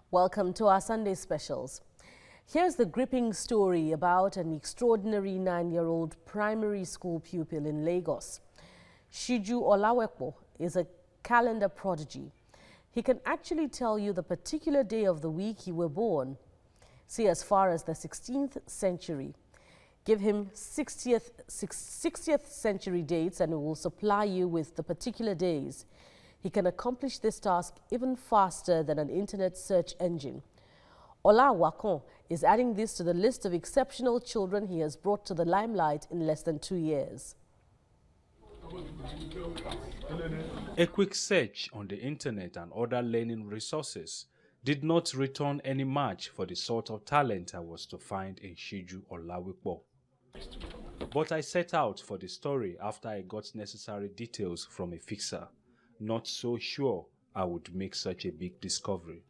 Welcome to our Sunday specials. Here's the gripping story about an extraordinary 9-year-old primary school pupil in Lagos. Siju Olawepo is a calendar prodigy. He can actually tell you the particular day of the week you were born. See as far as the 16th century. Give him 60th century dates and it will supply you with the particular days. He can accomplish this task even faster than an internet search engine. Ola Awakan is adding this to the list of exceptional children he has brought to the limelight in less than 2 years. A quick search on the internet and other learning resources did not return any match for the sort of talent I was to find in Siju Olawepo. But I set out for the story after I got necessary details from a fixer, not so sure I would make such a big discovery.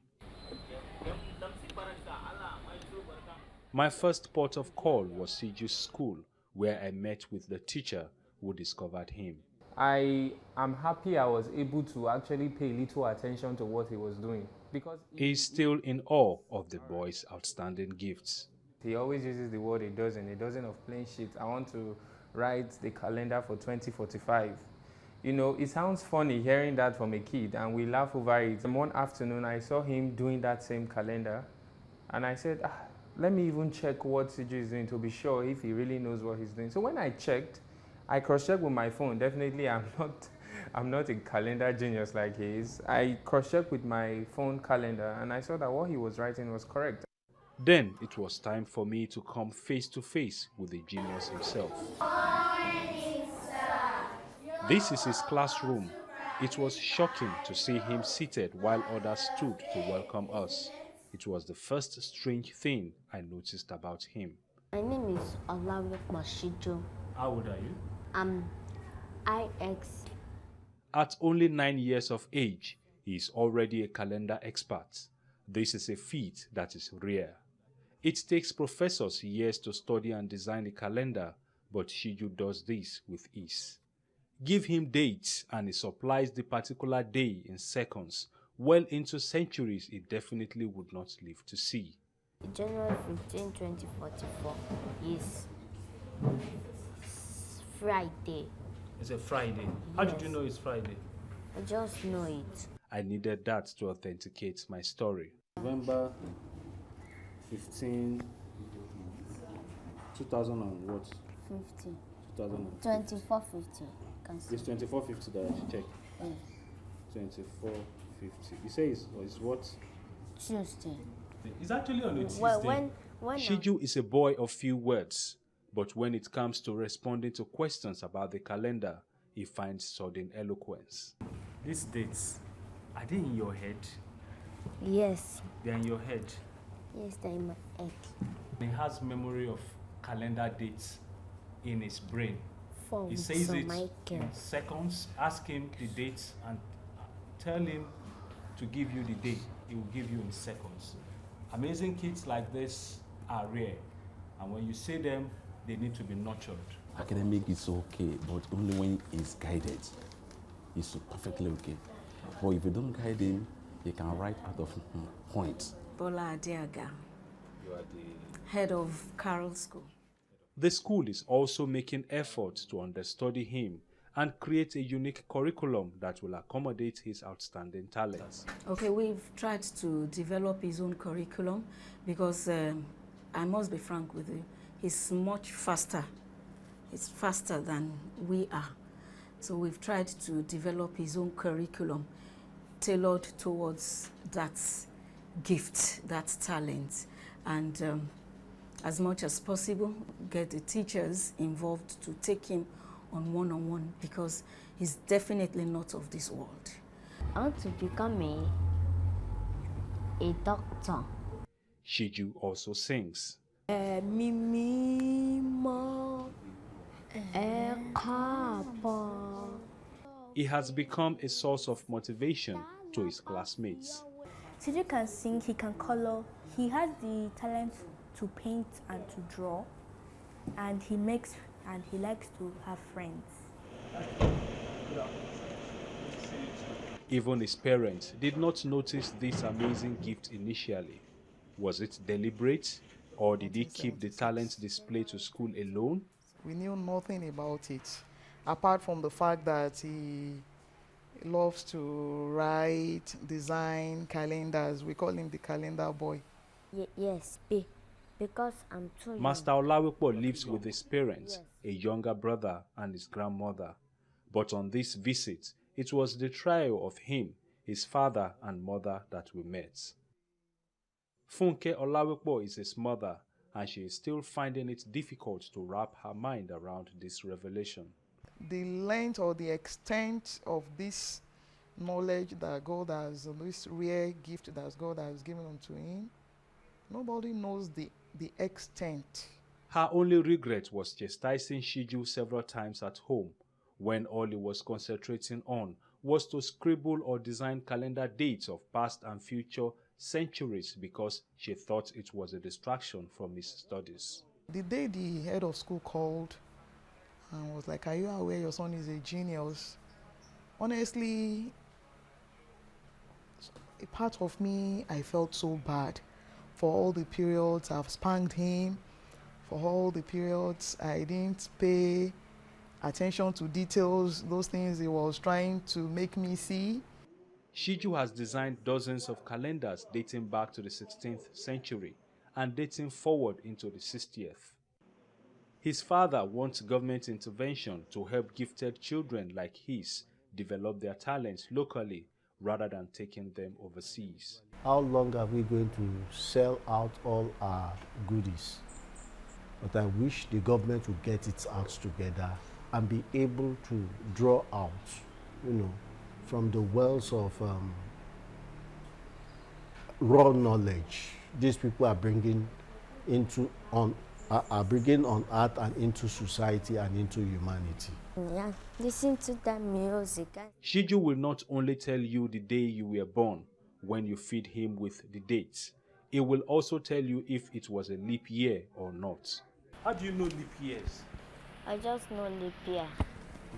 My first port of call was Siju's school, where I met with the teacher who discovered him. I am happy I was able to actually pay little attention to what he was doing because He is still in awe of the boy's outstanding gifts. he always uses the word a dozen of plain sheets. I want to write the calendar for 2045. You know, it sounds funny hearing that from a kid and we laugh over it. And one afternoon I saw him doing that same calendar and I said, let me even check what Siju is doing to be sure if he really knows what he's doing. So when I checked, I cross-checked with my phone. Definitely I'm not a calendar genius like he is. I cross-checked with my phone calendar and I saw that what he was writing was correct. Then it was time for me to come face to face with the genius himself. This is his classroom. It was shocking to see him seated while others stood to welcome us. It was the first strange thing I noticed about him. My name is Ola Awakan. How old are you? I'm IX. At only 9 years of age, he is already a calendar expert. This is a feat that is rare. It takes professors years to study and design a calendar, but Siju does this with ease. Give him dates and he supplies the particular day in seconds. Well into centuries he definitely would not live to see. January 15, 2044 is Friday. It's a Friday. How did you know it's Friday? I just know it. I needed that to authenticate my story. November 15, 2000 and what? 50. 2000. 2450. Can see. It's 2450 that I should check. 2450. You say it's what? Tuesday. It's actually on a Tuesday. Well, when Siju is a boy of few words, but when it comes to responding to questions about the calendar, he finds sudden eloquence. These dates, are they in your head? Yes. They're in your head. Yes, they're in my head. He has memory of calendar dates in his brain. For He says it Michael. in seconds. Ask him the dates and tell him to give you the day. He will give you in seconds. Amazing kids like this are rare, and when you see them, they need to be nurtured. Academic is okay, but only when it's guided. It's perfectly okay. But if you don't guide him, he can write out of points. Ola Awakan, You are the head of Carroll School. The school is also making efforts to understudy him and create a unique curriculum that will accommodate his outstanding talents. Okay, we've tried to develop his own curriculum because I must be frank with you, he's much faster. He's faster than we are. So we've tried to develop his own curriculum tailored towards that gift, that talent. And as much as possible, get the teachers involved to take him on one-on-one because he's definitely not of this world. I want to become a doctor. Siju also sings. He has become a source of motivation to his classmates. Siju can sing, he can color, he has the talent to paint and to draw, and he likes to have friends. Even his parents did not notice this amazing gift initially. Was it deliberate, or did he keep the talent display to school alone? We knew nothing about it, apart from the fact that he loves to write, design calendars. We call him the calendar boy. Yes, because I'm too young. Master Olawepo lives with his parents, a younger brother and his grandmother. But on this visit, it was the trio of him, his father and mother that we met. Funke Olawepo is his mother, and she is still finding it difficult to wrap her mind around this revelation. The length or the extent of this knowledge that God has, this rare gift that God has given unto him, nobody knows the extent. Her only regret was chastising Siju several times at home, when all he was concentrating on was to scribble or design calendar dates of past and future centuries because she thought it was a distraction from his studies. The day the head of school called and was like, "Are you aware your son is a genius?" Honestly, a part of me, I felt so bad for all the periods I've spanked him, for all the periods I didn't pay attention to details, those things he was trying to make me see. Siju has designed dozens of calendars dating back to the 16th century and dating forward into the 60th. His father wants government intervention to help gifted children like his develop their talents locally rather than taking them overseas. How long are we going to sell out all our goodies? But I wish the government would get its acts together and be able to draw out, from the wells of raw knowledge these people are bringing on art and into society and into humanity. Yeah, listen to that music. Siju will not only tell you the day you were born when you feed him with the dates. He will also tell you if it was a leap year or not. How do you know leap years? I just know leap year.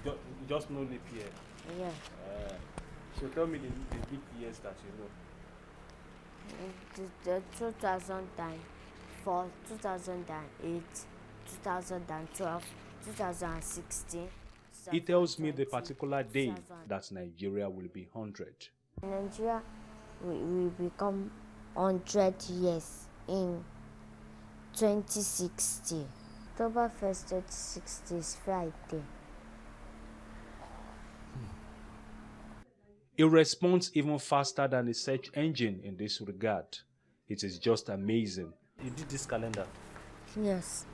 You just know leap year? Yeah. So tell me the leap years that you know. The 2004, 2008, 2012, 2016. He tells me the particular day that Nigeria will be 100. Nigeria will become 100 years in 2060. October 1st, 2060 is Friday. He responds even faster than the search engine in this regard. It is just amazing. You did this calendar? Yes.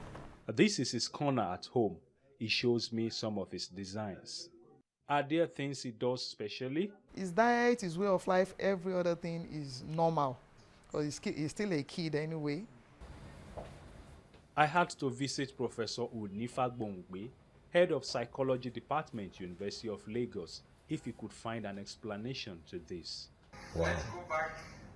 This is his corner at home. He shows me some of his designs. Are there things he does specially? His diet, his way of life, every other thing is normal. Because he's still a kid anyway. I had to visit Professor Unifagbongbe, head of psychology department, University of Lagos, if he could find an explanation to this. Wow.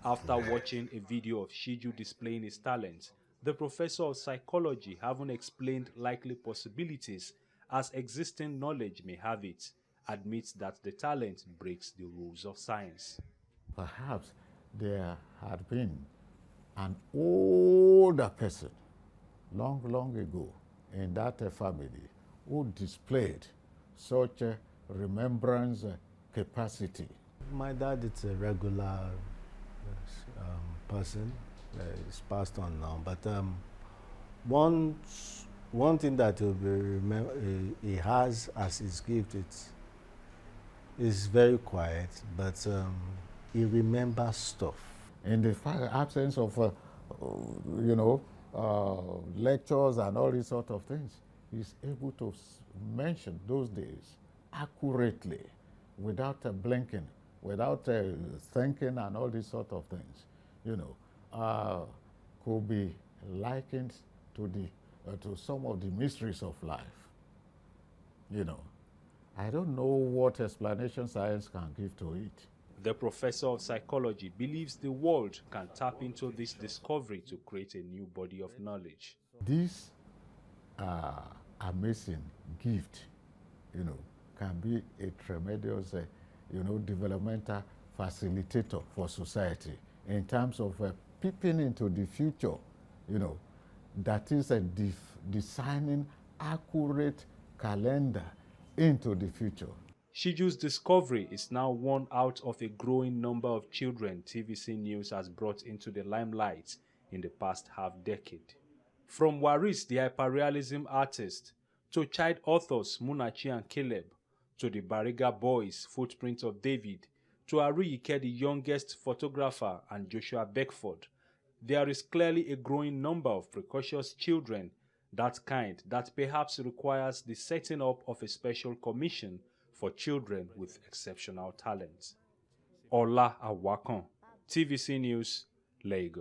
After watching a video of Siju displaying his talent, the professor of psychology having explained likely possibilities as existing knowledge may have it, admits that the talent breaks the rules of science. Perhaps there had been an older person long ago in that family who displayed such a remembrance capacity. My dad is a regular person. He's passed on now. But one thing that he has as his gift is very quiet, but he remembers stuff. In the absence of, lectures and all these sort of things, he's able to mention those days accurately, without blinking, without thinking and all these sort of things, could be likened to some of the mysteries of life. I don't know what explanation science can give to it. The professor of psychology believes the world can tap into this discovery to create a new body of knowledge. This amazing gift, can be a tremendous developmental facilitator for society in terms of peeping into the future, that is designing accurate calendar into the future. Siju's discovery is now one out of a growing number of children TVC News has brought into the limelight in the past half-decade. From Waris, the hyperrealism artist, to child authors Munachi and Caleb, to the Bariga Boys' Footprint of David, to Ariyike, the youngest photographer, and Joshua Beckford, there is clearly a growing number of precocious children, that kind that perhaps requires the setting up of a special commission for children with exceptional talent. Ola Awakan, TVC News, Lagos.